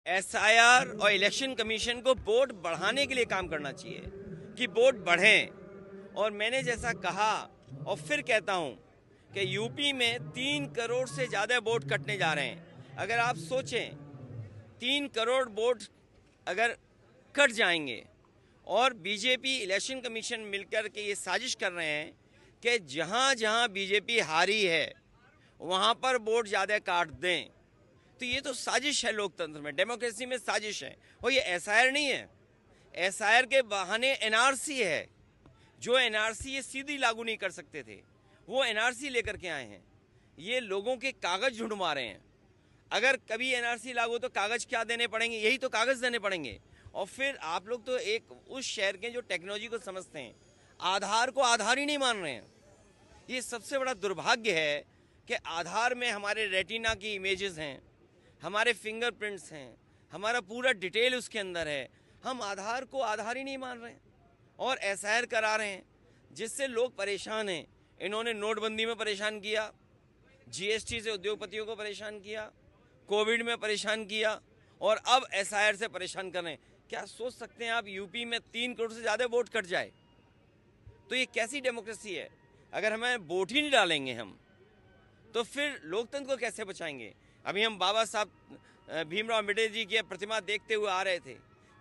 SIR और election commission को vote बढ़ाने के लिए काम करना चाहिए कि वोट बढ़ें। और मैंने जैसा कहा और फिर कहता हूं कि यूपी में 3 करोड़ से ज़्यादा वोट कटने जा रहे हैं। अगर आप सोचें 3 करोड़ वोट अगर कट जाएंगे और बीजेपी इलेक्शन कमीशन मिलकर के ये साजिश कर रहे हैं कि जहां जहां बीजेपी हारी है वहां पर वोट ज़्यादा काट दें, तो ये तो साजिश है। लोकतंत्र में, डेमोक्रेसी में साजिश है। और ये एसआईआर नहीं है, एसआईआर के बहाने एनआरसी है। जो एनआरसी ये सीधी लागू नहीं कर सकते थे, वो एनआरसी लेकर के आए हैं। ये लोगों के कागज ढूंढवा रहे हैं। अगर कभी एनआरसी लागू तो कागज क्या देने पड़ेंगे? यही तो कागज देने पड़ेंगे। और फिर आप लोग तो एक उस शहर के जो टेक्नोलॉजी को समझते हैं, आधार को आधार ही नहीं मान रहे हैं। ये सबसे बड़ा दुर्भाग्य है कि आधार में हमारे रेटिना की इमेजेस हैं, हमारे फिंगरप्रिंट्स हैं, हमारा पूरा डिटेल उसके अंदर है। हम आधार को आधार ही नहीं मान रहे हैं और एसआईआर करा रहे हैं, जिससे लोग परेशान हैं। इन्होंने नोटबंदी में परेशान किया, जीएसटी से उद्योगपतियों को परेशान किया, कोविड में परेशान किया और अब एसआईआर से परेशान कर रहे हैं। क्या सोच सकते हैं आप यूपी में 3 करोड़ से ज़्यादा वोट कट जाए? तो ये कैसी डेमोक्रेसी है? अगर हमें वोट ही नहीं डालेंगे हम, तो फिर लोकतंत्र को कैसे बचाएंगे? अभी हम बाबा साहब भीमराव अम्बेडकर जी की प्रतिमा देखते हुए आ रहे थे।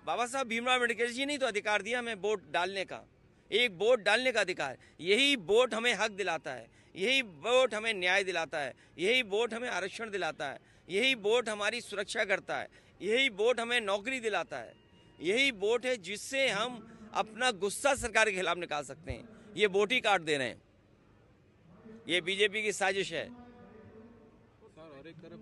बाबा साहब भीमराव अम्बेडकर जी ने तो अधिकार दिया हमें वोट डालने का, एक वोट डालने का अधिकार। यही वोट हमें हक दिलाता है, यही वोट हमें न्याय दिलाता है, यही वोट हमें आरक्षण दिलाता है, यही वोट हमारी सुरक्षा करता है, यही वोट हमें नौकरी दिलाता है। यही वोट है जिससे हम अपना गुस्सा सरकार के खिलाफ निकाल सकते हैं। ये वोट ही काट दे रहे हैं। ये बीजेपी की साजिश है। सर, और एक तरफ